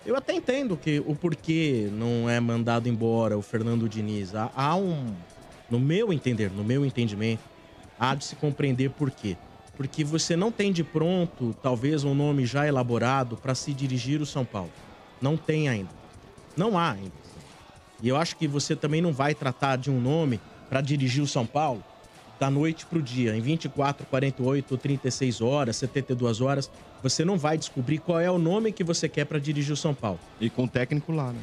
Eu até entendo que o porquê não é mandado embora o Fernando Diniz. Há um, no meu entender, no meu entendimento, há de se compreender por quê. Porque você não tem de pronto, talvez, um nome já elaborado para se dirigir o São Paulo. Não tem ainda. Não há ainda. E eu acho que você também não vai tratar de um nome para dirigir o São Paulo da noite pro dia, em 24, 48, 36 horas, 72 horas. Você não vai descobrir qual é o nome que você quer para dirigir o São Paulo. E com o técnico lá, né?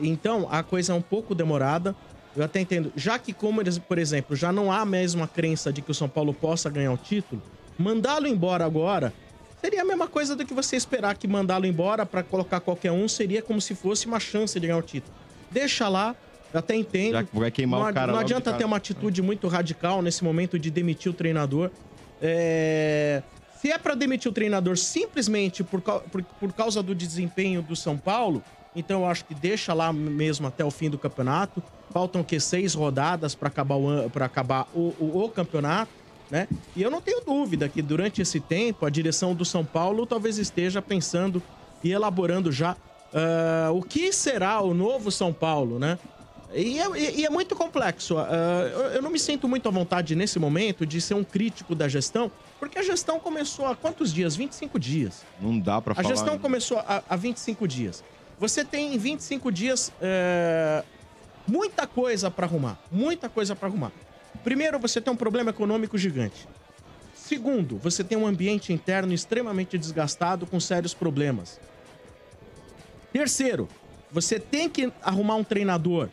Então, a coisa é um pouco demorada. Eu até entendo. Já que, como eles, por exemplo, já não há mesmo a crença de que o São Paulo possa ganhar o título, mandá-lo embora agora seria a mesma coisa do que você esperar que mandá-lo embora para colocar qualquer um seria como se fosse uma chance de ganhar o título. Deixa lá, eu até entendo. Já que vai queimar não, o cara não logo adianta de ter uma atitude muito radical nesse momento de demitir o treinador. Se é para demitir o treinador simplesmente por causa do desempenho do São Paulo, então eu acho que deixa lá mesmo até o fim do campeonato. Faltam, 6 rodadas para acabar o campeonato, né? E eu não tenho dúvida que durante esse tempo a direção do São Paulo talvez esteja pensando e elaborando já o que será o novo São Paulo, né? E é muito complexo. Eu não me sinto muito à vontade nesse momento de ser um crítico da gestão, porque a gestão começou há quantos dias? 25 dias. Não dá pra falar. A gestão começou há 25 dias. Você tem em 25 dias muita coisa pra arrumar. Muita coisa pra arrumar. Primeiro, você tem um problema econômico gigante. Segundo, você tem um ambiente interno extremamente desgastado com sérios problemas. Terceiro, você tem que arrumar um treinador.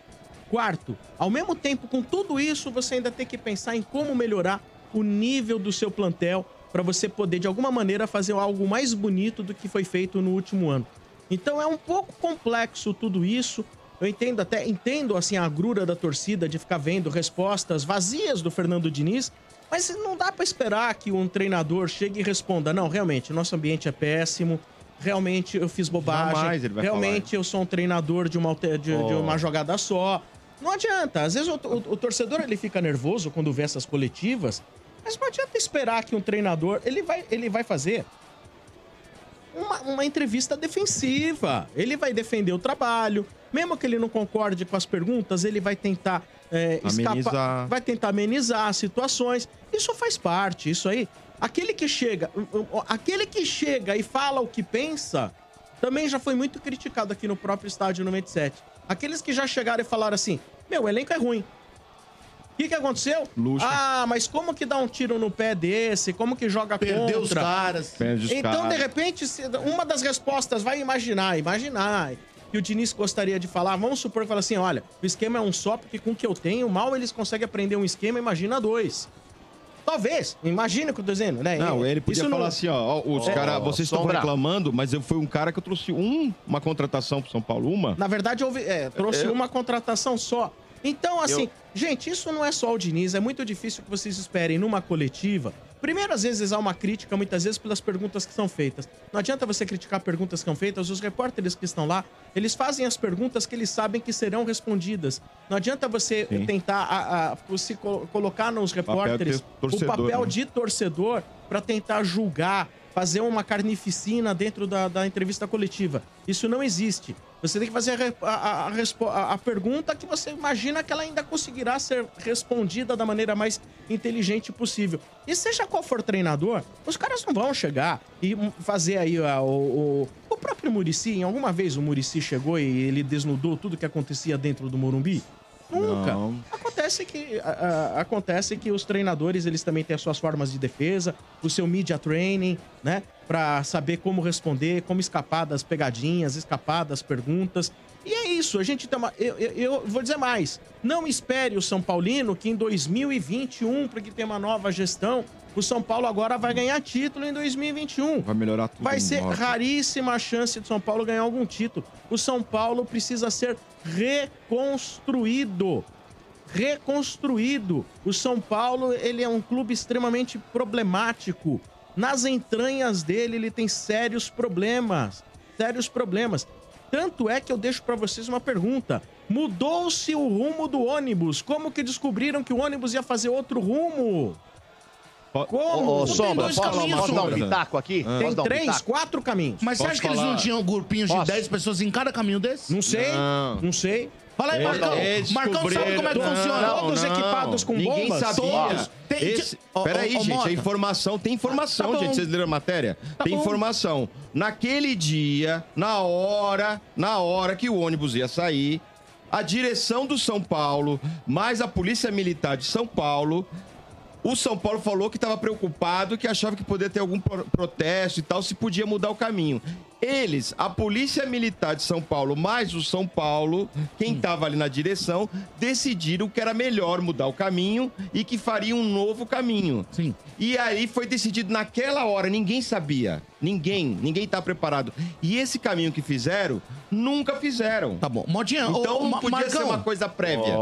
Quarto, ao mesmo tempo, com tudo isso, você ainda tem que pensar em como melhorar o nível do seu plantel para você poder, de alguma maneira, fazer algo mais bonito do que foi feito no último ano. Então é um pouco complexo tudo isso. Eu entendo assim a agrura da torcida de ficar vendo respostas vazias do Fernando Diniz, mas não dá para esperar que um treinador chegue e responda: não, realmente, nosso ambiente é péssimo. Realmente eu fiz bobagem. Jamais ele vai realmente falar. Eu sou um treinador de uma jogada só. Não adianta. Às vezes o torcedor ele fica nervoso quando vê essas coletivas, mas não adianta esperar que um treinador ele vai fazer uma entrevista defensiva. Ele vai defender o trabalho, mesmo que ele não concorde com as perguntas, ele vai tentar escapar, vai tentar amenizar situações. Isso faz parte. Isso aí. Aquele que chega e fala o que pensa, também já foi muito criticado aqui no próprio estádio 97. Aqueles que já chegaram e falaram assim: meu, o elenco é ruim. O que aconteceu? Luxa. Ah, mas como que dá um tiro no pé desse? Como que joga Perdeu contra? os caras. Então, de repente, uma das respostas vai imaginar que o Diniz gostaria de falar. Vamos supor que fala assim: olha, o esquema é um só, porque com o que eu tenho, mal eles conseguem aprender um esquema, imagina 2. Talvez, imagina o que eu tô dizendo, né? Não, ele podia falar assim, ó, os caras, vocês estão reclamando, mas eu fui um cara que eu trouxe uma contratação pro São Paulo, uma. Na verdade, trouxe uma contratação só. Então, assim, gente, isso não é só o Diniz, é muito difícil que vocês esperem numa coletiva. Primeiro, às vezes, há uma crítica, muitas vezes, pelas perguntas que são feitas. Não adianta você criticar perguntas que são feitas, os repórteres que estão lá, eles fazem as perguntas que eles sabem que serão respondidas. Não adianta você tentar se colocar nos repórteres o papel de torcedor para tentar julgar, fazer uma carnificina dentro da entrevista coletiva. Isso não existe. Você tem que fazer a pergunta que você imagina que ela ainda conseguirá ser respondida da maneira mais inteligente possível. E seja qual for o treinador, os caras não vão chegar e fazer aí o próprio Muricy. Em alguma vez o Muricy chegou e ele desnudou tudo que acontecia dentro do Morumbi? Nunca. Não. Acontece que os treinadores, eles também têm as suas formas de defesa, o seu media training, né? Pra saber como responder, como escapar das pegadinhas, escapar das perguntas. E é isso, a gente tem eu vou dizer mais. Não espere o São Paulino que em 2021, porque tem uma nova gestão, o São Paulo agora vai ganhar título em 2021. Vai melhorar tudo. Vai ser raríssima a chance de São Paulo ganhar algum título. O São Paulo precisa ser reconstruído. Reconstruído. O São Paulo, ele é um clube extremamente problemático. Nas entranhas dele, ele tem sérios problemas. Sérios problemas. Tanto é que eu deixo pra vocês uma pergunta. Mudou-se o rumo do ônibus. Como que descobriram que o ônibus ia fazer outro rumo? Como? Sombra, dois posso caminhos, dar um Sombra. pitaco aqui? Tem 3, 4 caminhos. Mas você acha que eles não tinham grupinhos de 10 pessoas em cada caminho desse? Não sei, não sei. Fala aí, Marcão. Marcão sabe como é que funciona. Todos equipados com Ninguém bombas? sabia. Peraí, gente, a informação, tem informação, gente. Vocês leram a matéria? Tem informação. Naquele dia, na hora que o ônibus ia sair, a direção do São Paulo, mais a Polícia Militar de São Paulo, o São Paulo falou que estava preocupado, que achava que poderia ter algum protesto e tal, se podia mudar o caminho. Eles, a Polícia Militar de São Paulo, mais o São Paulo, quem estava ali na direção, decidiram que era melhor mudar o caminho e que faria um novo caminho. Sim. E aí foi decidido naquela hora, ninguém sabia. Ninguém tá preparado. E esse caminho que fizeram, nunca fizeram. Tá bom. Modinha, então não podia ser uma coisa prévia.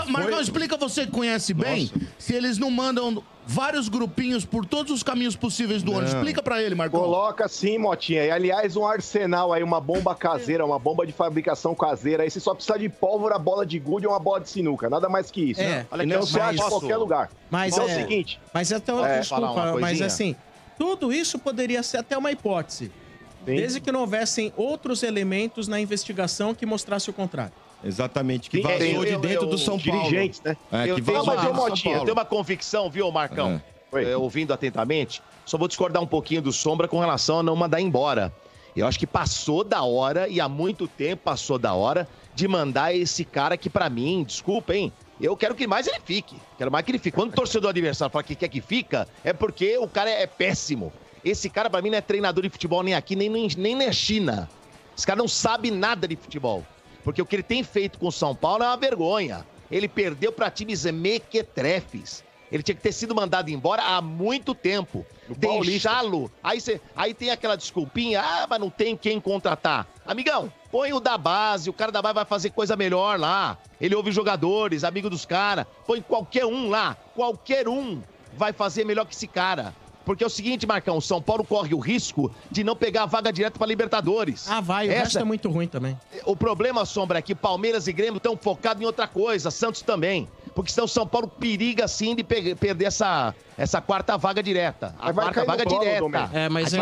Marcão, explica, você que conhece bem, se eles não mandam vários grupinhos por todos os caminhos possíveis do ônibus. Explica pra ele, Marcão. Coloca sim, Motinha. E, aliás, um arsenal aí, uma bomba caseira, uma bomba de fabricação caseira. Aí você só precisa de pólvora, bola de gude ou uma bola de sinuca. Nada mais que isso. Olha, então você acha em qualquer lugar. Mas então é o seguinte... Mas até desculpa, mas assim, tudo isso poderia ser até uma hipótese. Sim. Desde que não houvessem outros elementos na investigação que mostrasse o contrário. Exatamente, que vazou de dentro do São Paulo. Dirigentes, né? Eu tenho uma convicção, viu, Marcão? Ouvindo atentamente, só vou discordar um pouquinho do Sombra com relação a não mandar embora. Eu acho que passou da hora, e há muito tempo passou da hora, de mandar esse cara que, pra mim, desculpa, hein? Eu quero que mais ele fique. Quero mais que ele fique. Quando o torcedor adversário fala que quer que fica, é porque o cara é péssimo. Esse cara, pra mim, não é treinador de futebol nem aqui, nem na China. Esse cara não sabe nada de futebol. Porque o que ele tem feito com o São Paulo é uma vergonha. Ele perdeu para times mequetrefes. Ele tinha que ter sido mandado embora há muito tempo. Deixá-lo. Aí tem aquela desculpinha, mas não tem quem contratar. Amigão, põe o da base, o cara da base vai fazer coisa melhor lá. Ele ouve jogadores, amigo dos caras. Põe qualquer um lá, qualquer um vai fazer melhor que esse cara. Porque é o seguinte, Marcão, o São Paulo corre o risco de não pegar a vaga direto para Libertadores. O resto é muito ruim também. O problema, Sombra, é que Palmeiras e Grêmio estão focados em outra coisa, Santos também. Porque senão o São Paulo periga, sim, de perder essa quarta vaga direta. A quarta vaga direta. Mas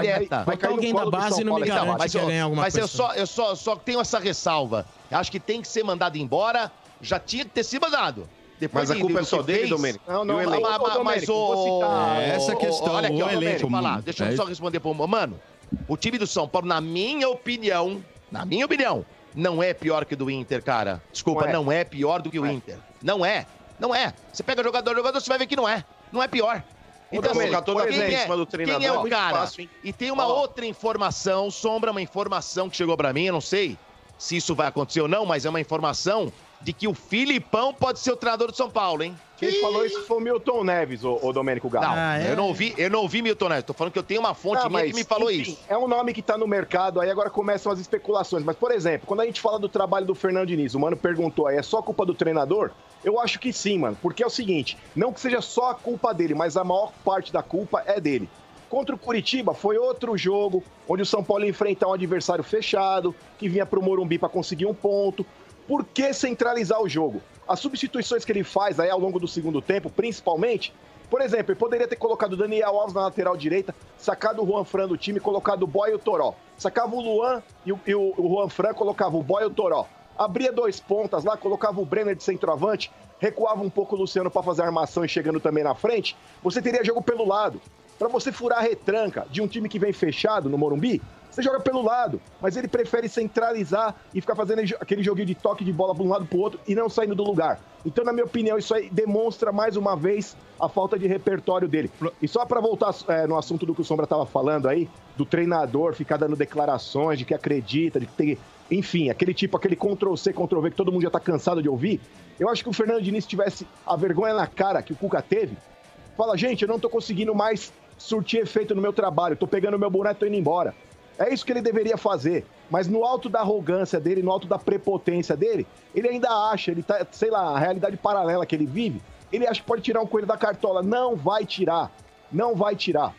vai cair alguém da base não me garante que ganhar alguma coisa. Mas eu só tenho essa ressalva. Acho que tem que ser mandado embora, já tinha que ter sido mandado. Mas a culpa é só dele, Domênico? Não, mas essa questão, olha aqui, o elenco... Deixa eu só responder pro mano. O time do São Paulo, na minha opinião, não é pior que o do Inter, cara. Desculpa, não é pior do que o Inter. Não é. Você pega jogador, você vai ver que não é. Não é pior. Então, quem é o cara? E tem uma outra informação, Sombra, uma informação que chegou pra mim, eu não sei se isso vai acontecer ou não, mas é uma informação de que o Filipão pode ser o treinador do São Paulo, hein? Quem falou isso foi o Milton Neves, o Domênico Galo. Eu não ouvi Milton Neves. Tô falando que eu tenho uma fonte minha que me falou isso. É um nome que tá no mercado, aí agora começam as especulações. Mas, por exemplo, quando a gente fala do trabalho do Fernando Diniz, o mano perguntou aí, é só culpa do treinador? Eu acho que sim, mano. Porque é o seguinte, não que seja só a culpa dele, mas a maior parte da culpa é dele. Contra o Curitiba foi outro jogo, onde o São Paulo ia enfrentar um adversário fechado, que vinha pro Morumbi para conseguir um ponto. Por que centralizar o jogo? As substituições que ele faz aí ao longo do segundo tempo, principalmente, por exemplo, ele poderia ter colocado o Daniel Alves na lateral direita, sacado o Juan Fran do time, colocado o Boy e o Toró. Sacava o Luan e o Juan Fran, colocava o Boy e o Toró. Abria 2 pontas lá, colocava o Brenner de centroavante, recuava um pouco o Luciano para fazer a armação e chegando também na frente. Você teria jogo pelo lado. Para você furar a retranca de um time que vem fechado no Morumbi, você joga pelo lado, mas ele prefere centralizar e ficar fazendo aquele joguinho de toque de bola para um lado para o outro e não saindo do lugar. Então, na minha opinião, isso aí demonstra mais uma vez a falta de repertório dele. E só para voltar no assunto do que o Sombra estava falando aí, do treinador ficar dando declarações de que acredita, de que tem... Enfim, aquele Ctrl-C, Ctrl-V que todo mundo já está cansado de ouvir. Eu acho que o Fernando Diniz tivesse a vergonha na cara que o Cuca teve. Fala, gente, eu não estou conseguindo mais surtir efeito no meu trabalho, estou pegando o meu boneco e estou indo embora. É isso que ele deveria fazer. Mas no alto da arrogância dele, no alto da prepotência dele, ele ainda acha, ele tá, sei lá, a realidade paralela que ele vive, ele acha que pode tirar um coelho da cartola. Não vai tirar. Não vai tirar.